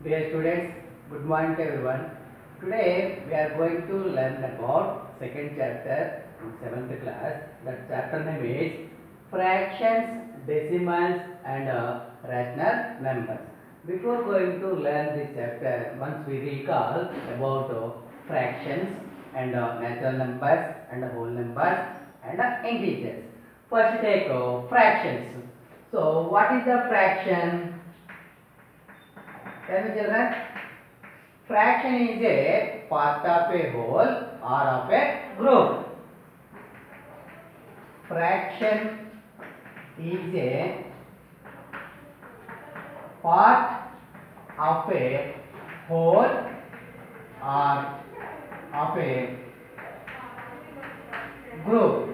Dear students, good morning to everyone. Today we are going to learn about second chapter in 7th class. That chapter name is fractions, decimals and rational numbers. Before going to learn this chapter, once we recall about fractions and natural numbers and whole numbers and integers. First take fractions. So what is the fraction? Tell me children. Fraction is a part of a whole or of a group. Fraction is a part of a whole or of a group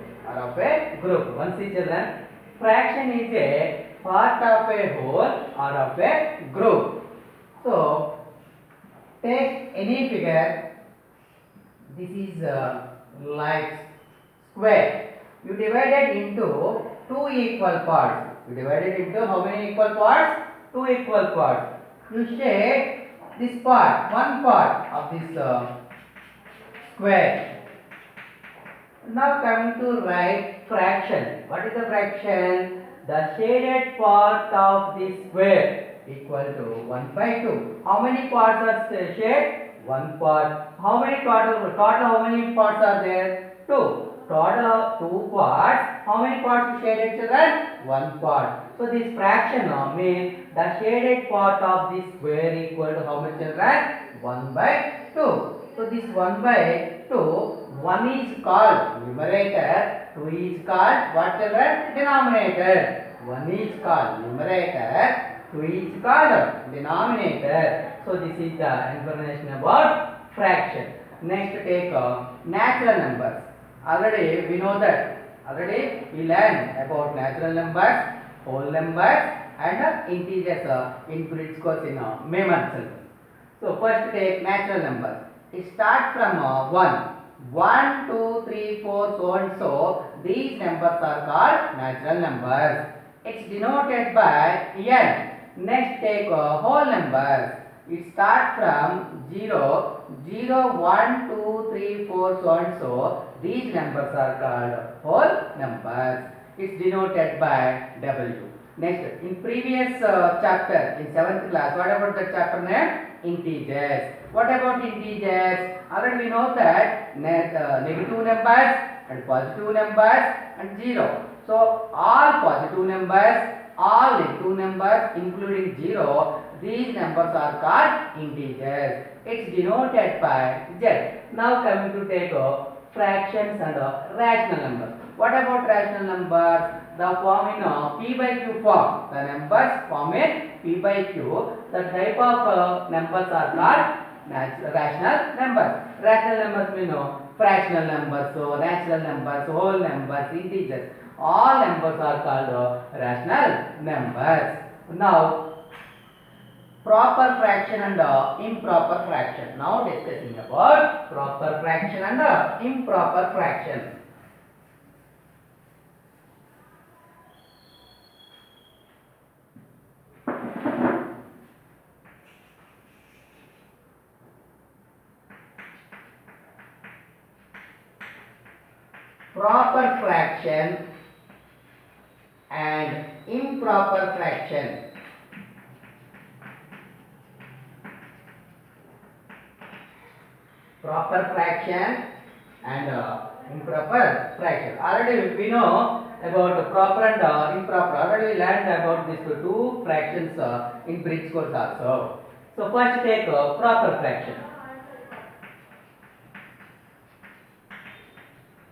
Once see children, fraction is a part of a whole or of a group. So take any figure. This is like square. You divide it into two equal parts. You divide it into how many equal parts? Two equal parts. You shade this part, one part of this square. Now coming to write fraction. What is the fraction? The shaded part of the square equal to 1 by 2. How many parts are shaded? One part. How many total how many parts are there? Two. Total of two parts. How many parts shaded children? One part. So this fraction means the shaded part of the square equal to how much children? 1 by 2. So this 1 by 2, 1 is called numerator, 2 is called what children? Denominator. 1 is called numerator, 2 is called denominator. So this is the information about fraction. Next take natural numbers. Already we know that. Already we learned about natural numbers, whole numbers and integers in credit scores in MEMS. So first take natural numbers. It starts from 1. 1, 2, 3, 4, so and so. These numbers are called natural numbers. It's denoted by n. Next take whole numbers. It starts from 0, 0, 1, 2, 3, 4, so and so. These numbers are called whole numbers. It's denoted by W. Next, in previous chapter, in 7th class, what about the chapter name? Integers. What about integers? Already we know that negative numbers and positive numbers and 0. So, all positive numbers, all negative numbers including 0, these numbers are called integers. It's denoted by Z. Now coming to take fractions and rational numbers. What about rational numbers? The form in P by Q form. The numbers form in P by Q. The type of numbers are called rational numbers. Rational numbers we know fractional numbers, so natural numbers, whole numbers, integers. All numbers are called rational numbers. Now proper fraction and improper fraction. Now discussing about proper fraction and improper fraction. Proper fraction and improper fraction. Proper fraction and improper fraction. Already we know about proper and improper. Already we learned about these two fractions in bridge course also. So first take proper fraction.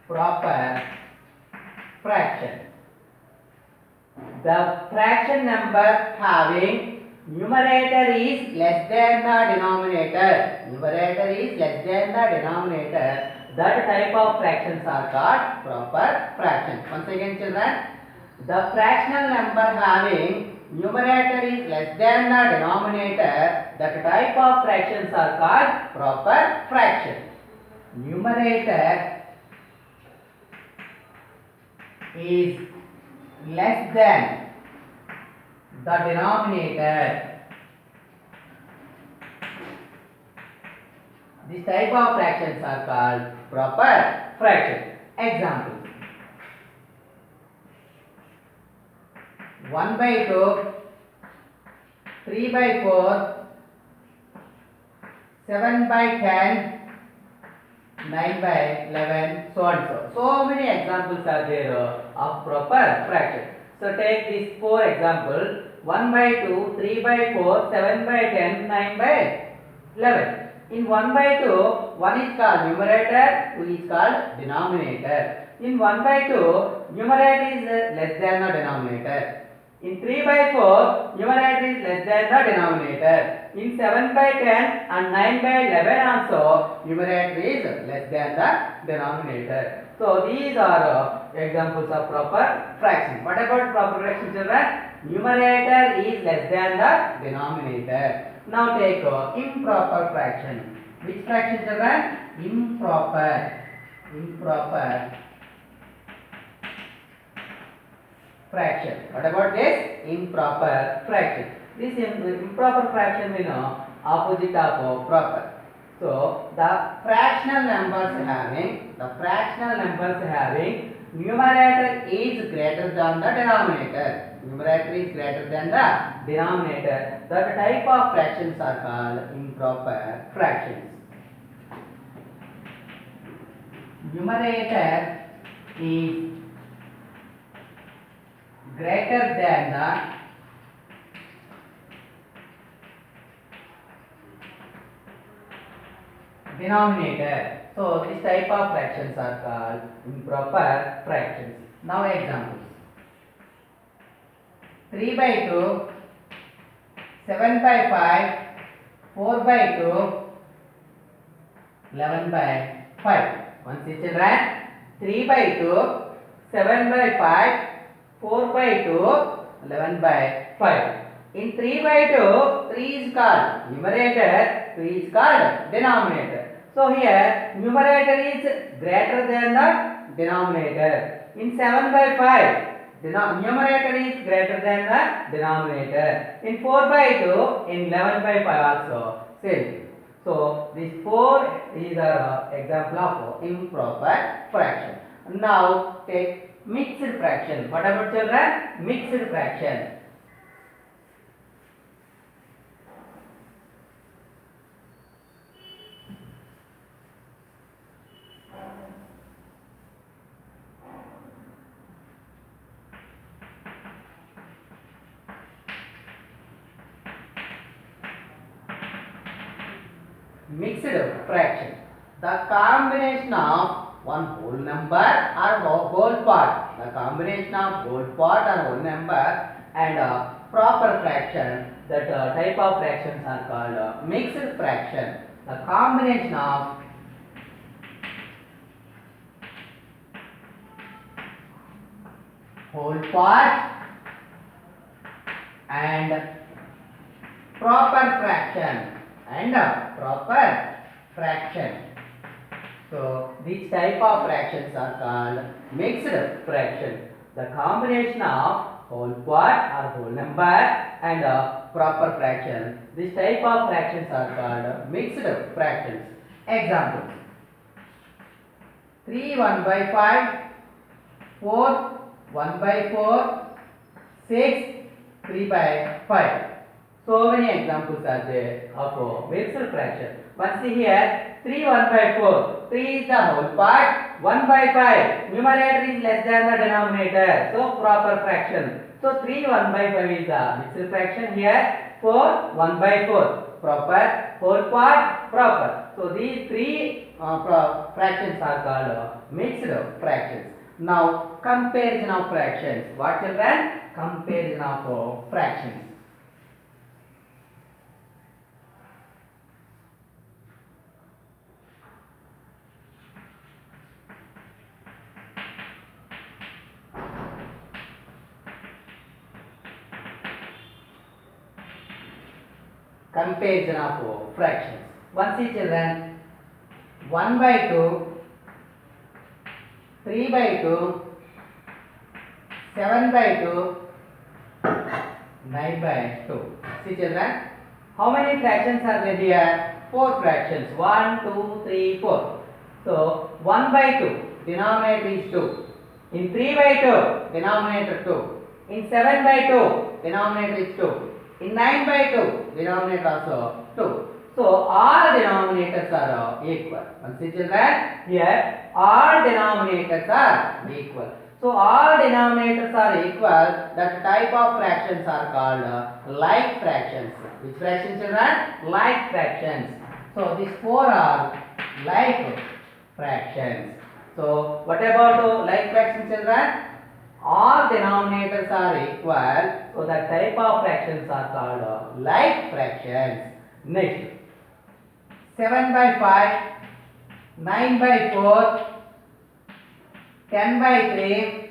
Proper fraction. The fraction number having numerator is less than the denominator. Numerator is less than the denominator. That type of fractions are called proper fraction. Once again children, the fractional number having numerator is less than the denominator. That type of fractions are called proper fraction. Numerator is less than the denominator. This type of fractions are called proper fraction. Example: 1 by 2, 3 by 4, 7 by 10, 9 by 11, so and so. So many examples are there of proper fraction. So take these 4 examples: 1 by 2, 3 by 4, 7 by 10, 9 by 11. In 1 by 2, 1 is called numerator, 2 is called denominator. In 1 by 2, numerator is less than the denominator. In 3 by 4, numerator is less than the denominator. In 7 by 10 and 9 by 11 also, numerator is less than the denominator. So these are examples of proper fraction. What about proper fraction, children? Numerator is less than the denominator. Now take improper fraction. Which fraction, children? Improper fraction. What about this? Improper fraction. This improper fraction means opposite of proper. So the fractional numbers having numerator is greater than the denominator. Numerator is greater than the denominator. That type of fractions are called improper fractions. Numerator is greater than the denominator. So this type of fractions are called improper fractions. Now examples: 3 by 2, 7 by 5, 4 by 2, 11 by 5. Once you children, 3 by 2, 7 by 5, 4 by 2, 11 by 5. In 3 by 2, 3 is called numerator, 3 is called denominator. So here numerator is greater than the denominator. In 7 by 5, numerator is greater than the denominator. In 4 by 2, in 11 by 5 also same. So these 4 is an example of improper fraction. Now take mixed fraction. What about, children? Mixed fraction. Mixed fraction. The combination of one whole number or whole part. The combination of whole part or whole number and proper fraction. That type of fractions are called mixed fraction. The combination of whole part and proper fraction. So these type of fractions are called mixed fraction. The combination of whole part or whole number and proper fraction. This type of fractions are called mixed fractions. Examples: 3 1 by 5, 4 1 by 4, 6 3 by 5. So many examples are there of mixed fraction. But see here, 3 1 by 4. 3 is the whole part. 1 by 5. Numerator is less than the denominator. So proper fraction. So 3 1 by 5 is the mixed fraction. Here 4 1 by 4. Proper. Whole part proper. So these 3 fractions are called mixed fractions. Now comparison of fractions. What, children? Comparison of fractions. Comparison of fractions. Once see, children, 1 by 2, 3 by 2, 7 by 2, 9 by 2. See, children, How many fractions are there here? 4 fractions. 1, 2, 3, 4. So 1 by 2, denominator is 2. In 3 by 2, denominator 2. In 7 by 2, denominator is 2. In 9 by 2, denominator also 2. So all denominators are equal. Once it is that here all denominators are equal. So all denominators are equal. That type of fractions are called like fractions. Which fractions children? Like fractions. So these 4 are like fractions. So what about like fractions children? All denominators are equal. So that type of fractions are called like fractions. Next. 7 by 5, 9 by 4, 10 by 3,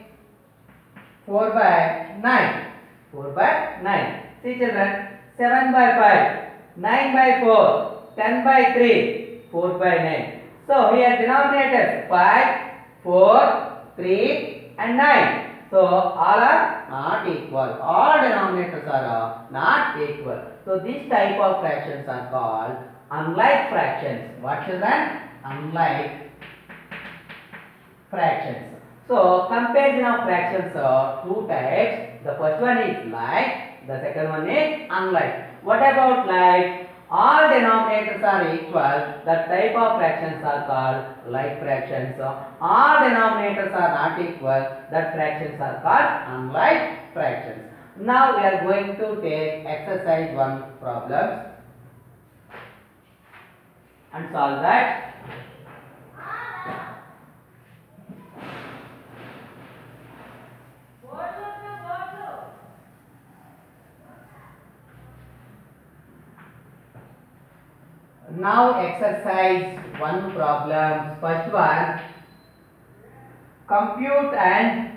4 by 9. 4 by 9. See children, 7 by 5, 9 by 4, 10 by 3, 4 by 9. So here denominators 5, 4, 3 and 9. So all are not equal. All denominators are not equal. So this type of fractions are called unlike fractions. What children? Unlike fractions. So comparison of fractions are 2 types. The first one is like, the second one is unlike. What about like? All denominators are equal. That type of fractions are called like fractions. All denominators are not equal. That fractions are called unlike fractions. Now we are going to take exercise 1 problems and solve that. Now exercise 1 problem. First one, compute and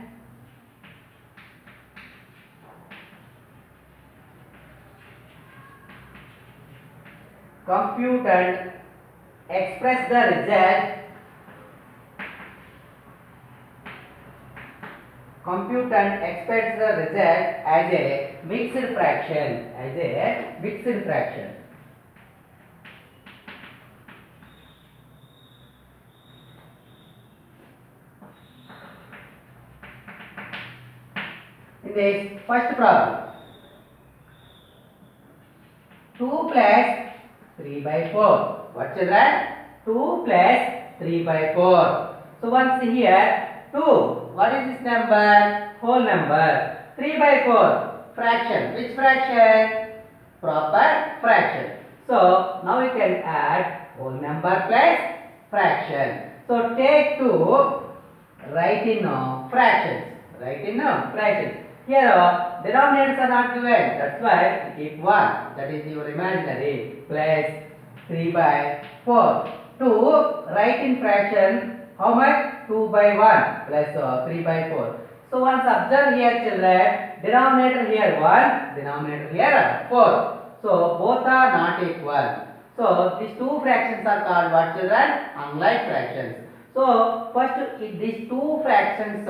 express the result. Compute and express the result as a mixed fraction. As a mixed fraction. In this first problem, 2 plus 3 by 4. What children? 2 plus 3 by 4. So once here 2. What is this number? Whole number. 3 by 4. Fraction. Which fraction? Proper fraction. So now we can add whole number plus fraction. So take 2, write in fractions. Write in fractions. Here denominators are not given. That's why we keep 1. That is your imaginary. Plus 3 by 4. 2 write in fraction. How much? 2 by 1 plus 3 by 4. So once observe here children. Denominator here 1. Denominator here 4. So both are not equal. So these 2 fractions are called what children? Unlike fractions. So first these 2 fractions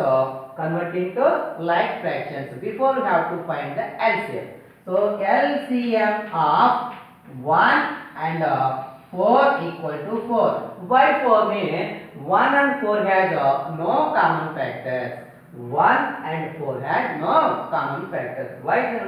convert into like fractions. Before we have to find the LCM. So LCM of 1 and 4 equal to 4. Why 4 means 1 and 4 has no common factors. 1 and 4 has no common factors. Why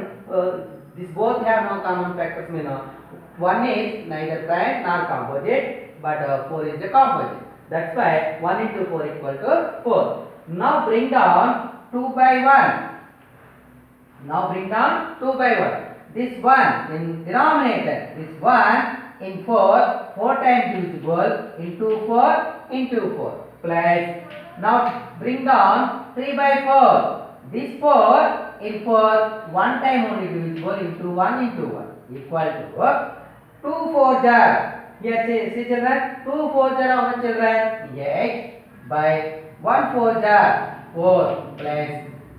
these both have no common factors mean 1 is neither prime nor composite, but 4 is a composite. That's why 1 into 4 equal to 4. Now bring down 2 by 1. Now bring down 2 by 1. This 1 in denominator, this 1 in 4, 4 times divisible into 4 into 4 plus. Now bring down 3 by 4. This 4 in 4, 1 time only divisible into 1 into 1 equal to 2 4 jar. Here see children, 2 4 jar how much children? 8 by 1 4 jar 4 plus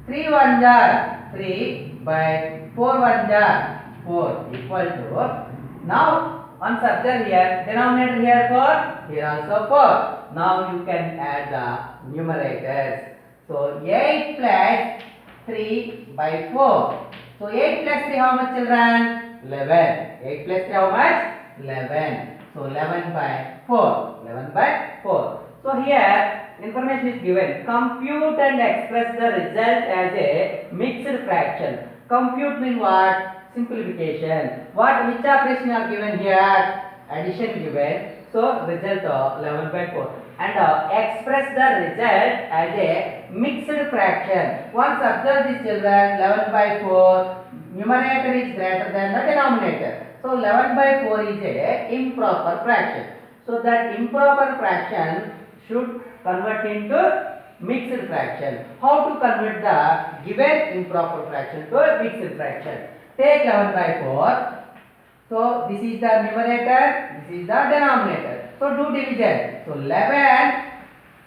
3 1 jar 3 by 4 1 jar 4 equal to. Now once observe here, denominator here 4, here also 4. Now you can add the numerators. So 8 plus 3 by 4. So 8 plus 3 how much children? 11. 8 plus 3 how much? 11. So 11 by 4. 11 by 4. So here information is given. Compute and express the result as a mixed fraction. Compute means what? Simplification. What? Which operation are given here? Addition given. So result of 11 by 4. And express the result as a mixed fraction. Once observe this children, 11 by 4. Numerator is greater than the denominator. So 11 by 4 is a improper fraction. So that improper fraction should convert into mixed fraction. How to convert the given improper fraction to a mixed fraction? Take 11 by 4. So this is the numerator, this is the denominator. So do division. So 11,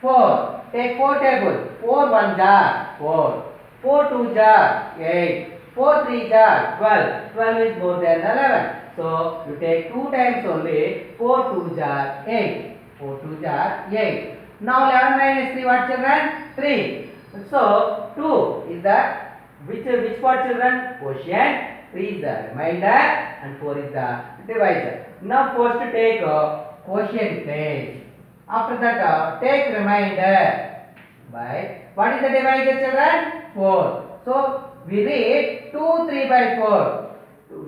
4. Take 4 table. 4 1 jar 4. 4 2 jar 8. 4 3 jar 12. 12 is more than 11. So you take 2 times only. 4 2 jar 8. 4 2 jar 8. Now 11 minus 3 what children? 3. So 2 is the which part children? Quotient. 3 is the remainder and 4 is the divisor. Now first take quotient place. After that take remainder by what is the divisor children? 4. So we read 2 3 by 4.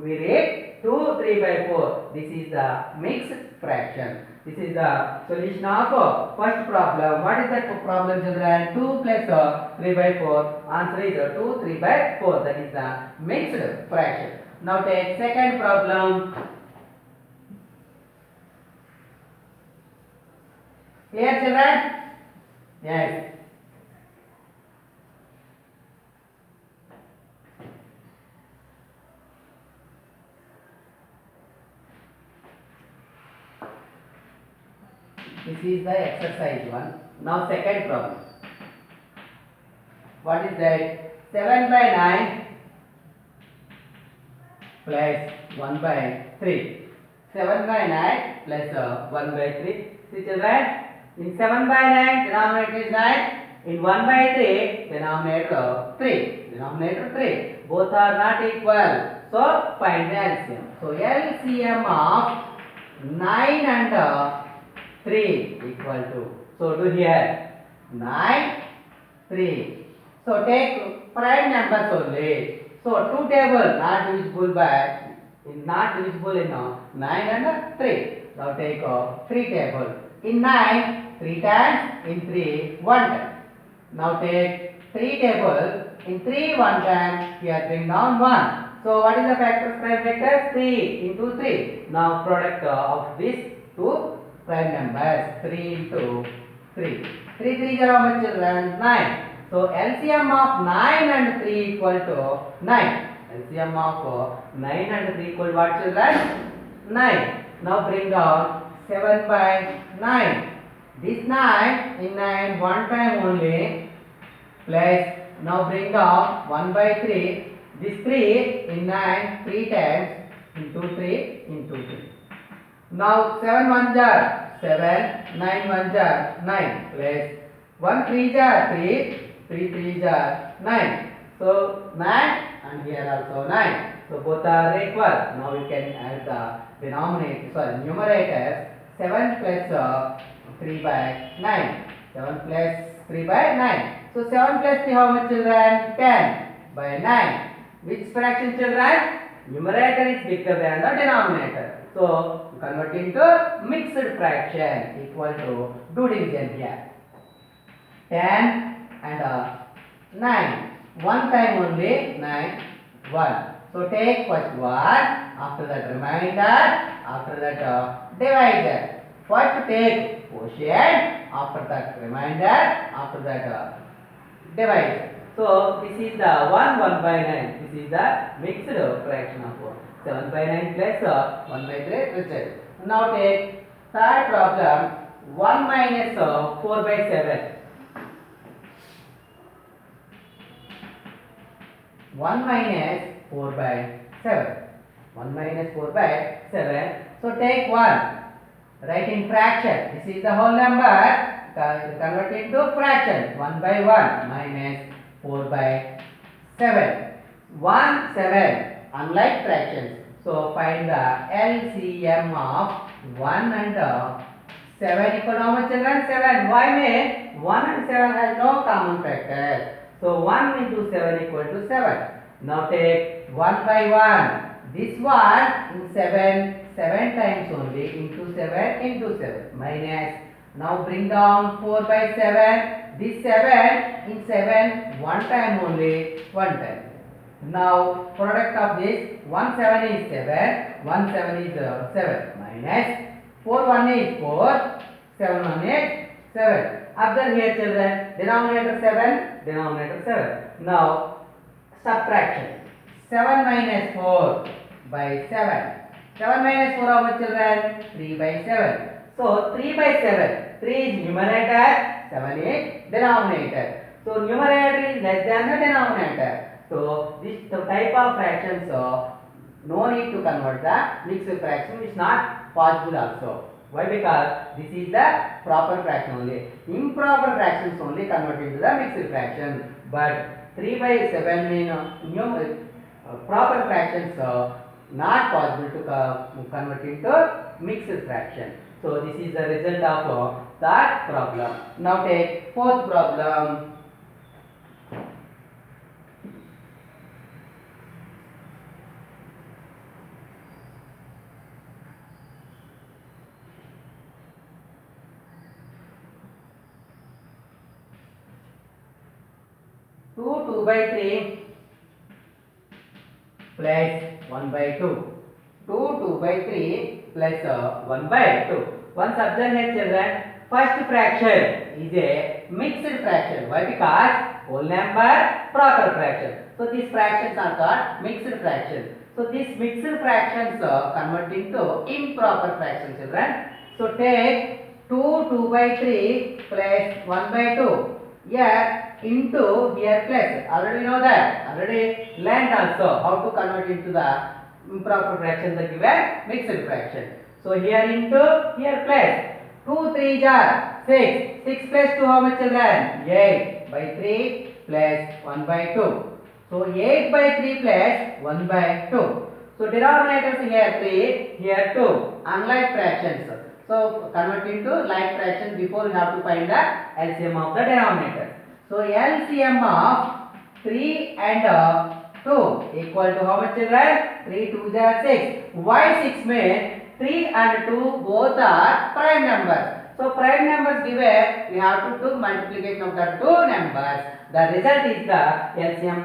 We read 2 3 by 4. This is the mixed fraction. This is the solution of first problem. What is that problem children? 2 plus 3 by 4. Answer is 2 3 by 4. That is the mixed fraction. Now take second problem. Clear children? Yes. This is the exercise one. Now second problem. What is that? 7 by 9 plus 1 by 3. 7 by 9 plus 1 by 3. See children? In 7 by 9 denominator is 9. In 1 by 3 denominator 3. Denominator 3. Both are not equal. So find the LCM. So LCM of 9 and 3 equal to. So do here 9, 3. So take prime numbers only. So 2 table not divisible by not divisible in 9 and 3. Now take 3 table. In 9 3 times, in 3 1 time. Now take 3 table. In 3 1 time, here bring down 1. So what is the factors prime factors? 3 into 3. Now product of these two prime numbers 3 into 3. 3 3 are how much children? 9. So LCM of 9 and 3 equal to 9. LCM of 9 and 3 equal to what children? 9. Now bring down 7 by 9. This 9 in 9 one time only plus now bring down 1 by 3. This 3 in 9 3 times into 3 into 3. Now 7 1 jar 7, 9 1 jar 9 plus 1 3 jar 3, 3 3 jar 9. So 9 and here also 9. So both are equal. Now we can add the denominator, numerators. 7 plus 3 by 9. 7 plus 3 by 9. So 7 plus 3 how much children? 10 by 9. Which fraction children? Numerator is bigger than the denominator. So convert into mixed fraction equal to do division here. 10 and 9. One time only 9 1. So take first one, after that remainder, after that divisor. First take quotient, after that remainder, after that divisor. So this is the 1 by 9. This is the mixed fraction of 7 by 9 plus 1 by 3 result. Now take third problem 1 minus 4 by 7. 1 minus 4 by 7. 1 minus 4 by 7. So take 1. Write in fraction. This is the whole number. Convert into fraction. 1 by 1 minus 4 by 7. 1 7. Unlike fractions. So find the LCM of 1 and 7 equal to how much children? 7. Why may 1 and 7 has no common factor. So 1 into 7 equal to 7. Now take 1 by 1. This one in 7 times only into 7 into 7 minus. Now bring down 4 by 7. This 7 in 7 one time only, one time. Now product of this 1 7 is 7, 1 7 is 7 minus 4 1 is 4, 7 1 is 7. Observe here children, denominator 7, denominator 7. Now subtraction 7 minus 4 by 7. 7 minus 4 how much children? 3 by 7. So 3 by 7, 3 is numerator, 7 is denominator. So numerator is less than the denominator. So this type of fractions, no need to convert the mixed fraction, is not possible also. Why? Because this is the proper fraction only. Improper fractions only convert into the mixed fraction. But 3 by 7 in proper fractions not possible to convert into mixed fraction. So this is the result of that problem. Now take fourth problem. Two by 3 plus 1 by 2. 2 by 3 plus 1 by 2. Once observe here children, first fraction is a mixed fraction. Why? Because whole number, proper fraction. So these fractions are called mixed fractions. So these mixed fractions convert into improper fractions children. So take 2 by 3 plus 1 by 2. Here into here plus. Already know that. Already learned also how to convert into the improper fraction the given mixed fraction. So here into here plus. 2 3 are 6. 6 plus 2 how much children? 8 by 3 plus 1 by 2. So 8 by 3 plus 1 by 2. So denominators here 3, here 2. Unlike fractions. So convert into like fraction. Before you have to find the LCM of the denominator. So LCM of 3 and 2 equal to how much children? 3 2 are 6. Why 6 means 3 and 2 both are prime numbers. So prime numbers given, we have to do multiplication of the two numbers. The result is the LCM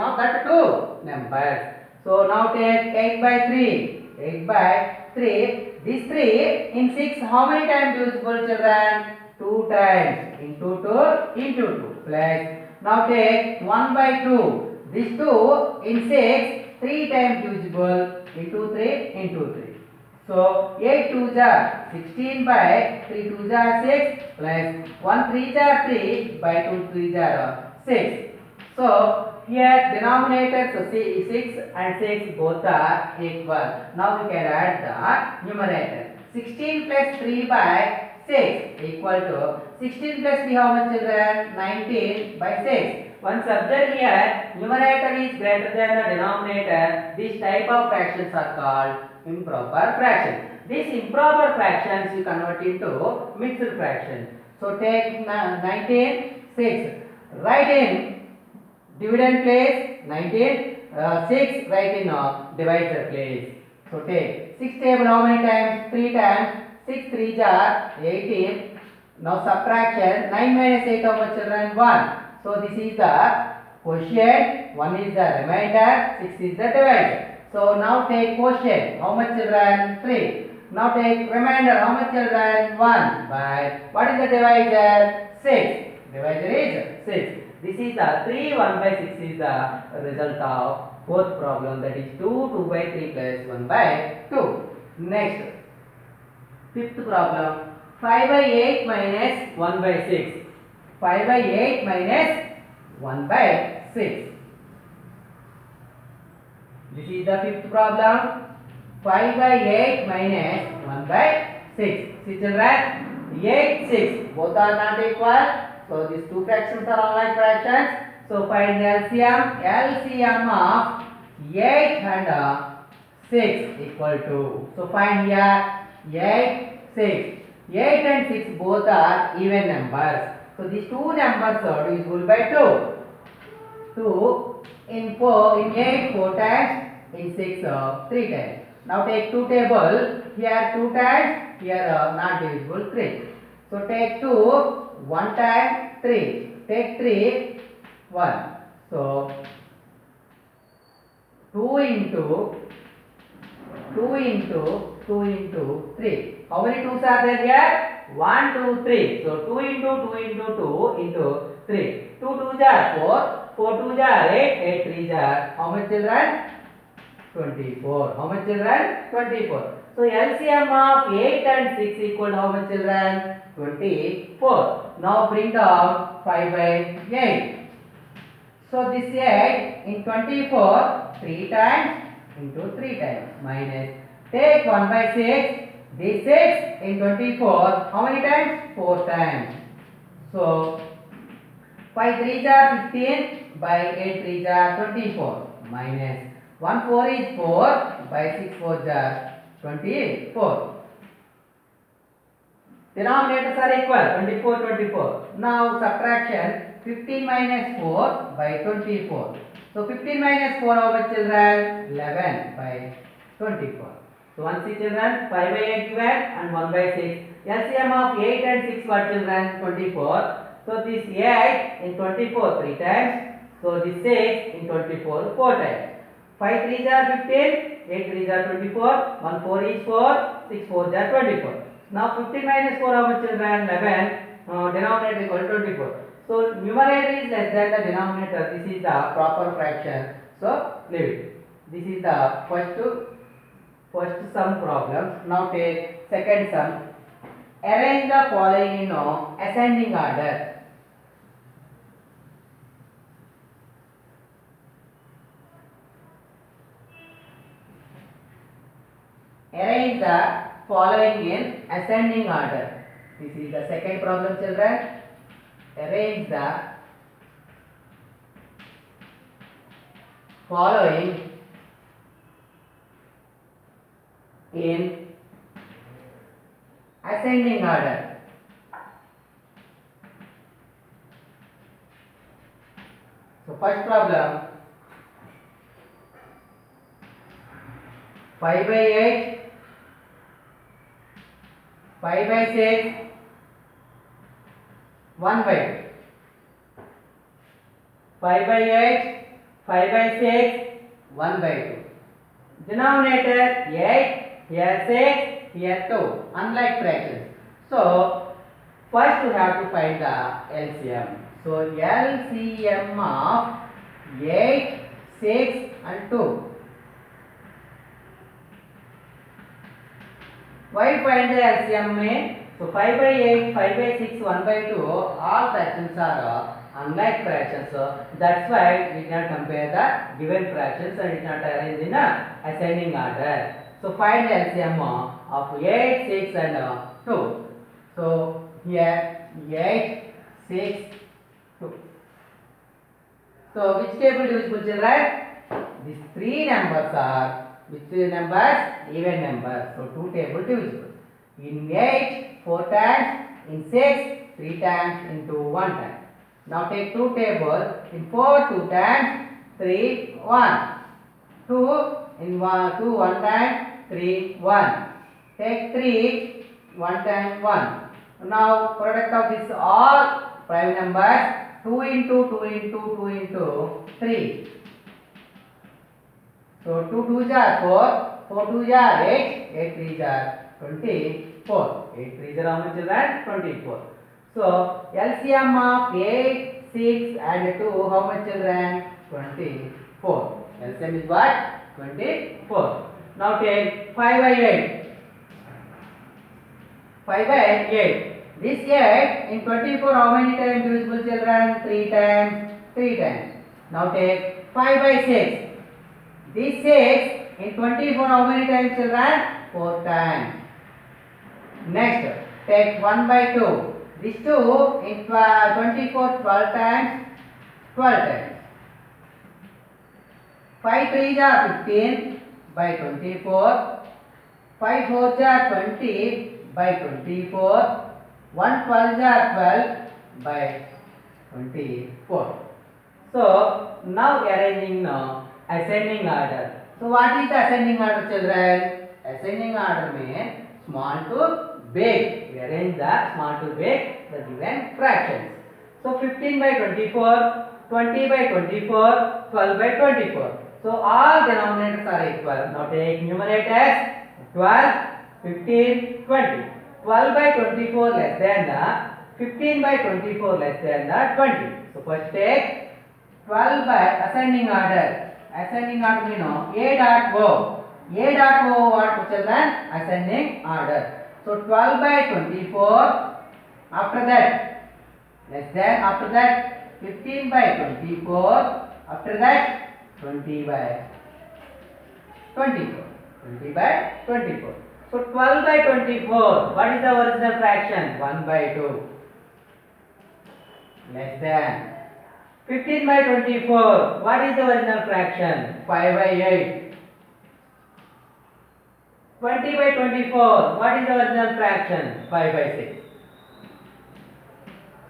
of that two numbers. So now take 8 by 3. 8 by 3. This 3 in 6 how many times divisible children? 2 times into 2 into 2 plus. Now take 1 by 2. This 2 in 6 3 times divisible into 3 into 3. So 8 2s are 16 by 3 2s are 6 plus 1 3s are 3 by 2 3s are 6. So here denominators 6 and 6 both are equal. Now we can add the numerator. 16 plus 3 by 6 equal to 16 plus 3 how much children? 19 by 6. Once observe here, numerator is greater than the denominator. This type of fractions are called improper fraction. These improper fractions you convert into mixed fraction. So take 19, 6. Write in dividend place 19, 6 write in divisor place. So take 6 table how many times? 3 times. 6 3s are 18. Now subtraction 9 minus 8 how much children? 1. So this is the quotient, 1 is the remainder, 6 is the divisor. So now take quotient, how much children? 3. Now take remainder, how much children? 1 by, what is the divisor? 6. Divisor is 6. This is the 3, 1 by 6 is the result of fourth problem, that is 2 by 3 plus 1 by 2. Next, fifth problem, 5 by 8 minus 1 by 6. 5 by 8 minus 1 by 6. This is the fifth problem. 5 by 8 minus 1 by 6. See children, 8, 6 both are not equal. So these two fractions are unlike fractions. So find the LCM. LCM of 8 and 6 equal to, so find here 8, 6. 8 and 6 both are even numbers. So these two numbers are divisible by 2. 2 in 4, in 8 4 times, in 6 3 times. Now take two table, here 2 times, here not divisible 3. So take 2, 1 time 3, take 3, 1. So 2 into 2 into 2 into 3. How many 2s are there here? 1, 2, 3. So 2 into 2 into 2 into 3. 2 2s are 4, 4 2s are 8, 8 3s are how much children? 24. How much children? 24. So LCM of 8 and 6 equal to how much children? 24. Now bring down 5 by 8. So this 8 in 24 3 times into 3 times minus, take 1 by 6. This 6 in 24 how many times? 4 times. So 5 3s are 15 by 8 3s are 24 minus 1 4 is 4 by 6 4s are 24. Denominators are equal 24 24. Now subtraction 15 minus 4 by 24. So 15 minus 4 how much children? 11 by 24. So 1 6 children, 5 by 8 given and 1 by 6. LCM of 8 and 6 what children? 24. So this 8 in 24 3 times. So this 6 in 24 4 times. 5 3s are 15, 8 3s are 24, 1 4 is 4, 6 4s are 24. Now 15 minus 4 how much children? 11. Denominator equal to 24. So numerator is less than the denominator. This is the proper fraction. So leave it. This is the first sum problem. Now take second sum. Arrange the following in ascending order. Arrange the following in ascending order. This is the second problem children. Arrange the following in ascending order. So first problem 5 by 8, 5 by 6, 1 by 2. 5 by 8, 5 by 6, 1 by 2. Denominator 8, here 6, here 2. Unlike fractions. So first we have to find the LCM. So LCM of 8, 6 and 2. Why find the LCM? So 5 by 8, 5 by 6, 1 by 2, all fractions are unlike fractions. So that's why we cannot compare the given fractions and it not arranged in a ascending order. So find the LCM of 8, 6 and 2. So here 8, 6, 2. So which table divisible children? These three numbers are which numbers? Even numbers. So 2 table divisible. In 8 4 times, in 6 3 times, into 1 time. Now take 2 table. In 4 2 times, 3 1. 2 in 1 2 1 time, 3 1. Take 3 1 time 1. Now product of this all prime numbers 2 into 2 into 2 into 3. So 2 2s are 4, 4 2s are 8, 8 3s are 24. 8 3s are how much children? 24. So LCM of 8, 6 and 2 how much children? 24. LCM is what? 24. Now take 5 by 8. 5 by 8. This 8 in 24 how many times divisible children? 3 times. 3 times. Now take 5 by 6. This 6 in 24 how many times children? 4 times. Next, take 1 by 2. This 2 in 24 12 times. 12 times. 5 3s are 15. by 24. 5 4s are 20 by 24. 1 12s are 12 by 24. So now arranging now ascending order. So what is the ascending order, children? Ascending order means small to big. We arrange the small to big the given fractions. So 15 by 24, 20 by 24, 12 by 24. So all denominators are equal. Now take numerators 12, 15, 20. 12 by 24 less than the 15 by 24 less than the 20. So first take 12 by ascending order. Ascending order means A dot O. A dot O what, children? Ascending order. So 12 by 24. After that, less than. After that, 15 by 24. After that, 20 by 24. 20 by 24. So 12 by 24. What is the original fraction? 1 by 2. Less than. 15 by 24. What is the original fraction? 5 by 8. 20 by 24. What is the original fraction? 5 by 6.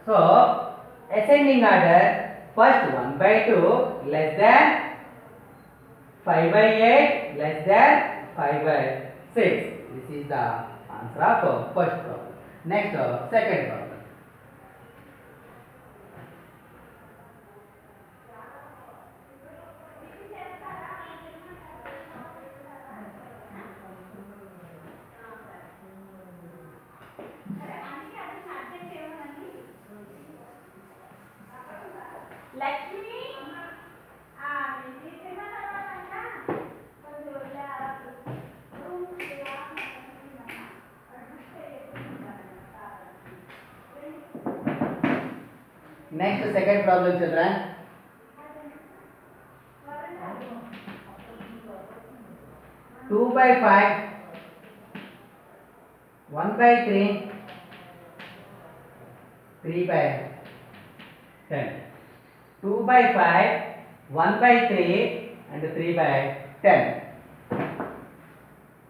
So, ascending order, first 1 by 2 less than 5 by 8 less than 5 by 6. This is the answer of first problem. Next, second problem. Next, second problem, children. Two by 5, 1 by 3, 3 by 10. 2 by 5, 1 by 3 and 3 by 10.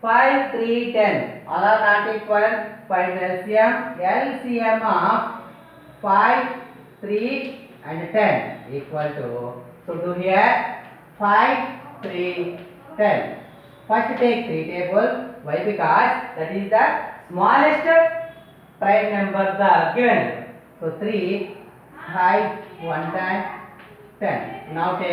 5, 3, 10. All are not equal. Find LCM. LCM of 5, 3 and 10 equal to. So do here 5, 3, 10. First take 3 table. Why? Because that is the smallest prime number the given. So 3, 5, 1 time 10. Now take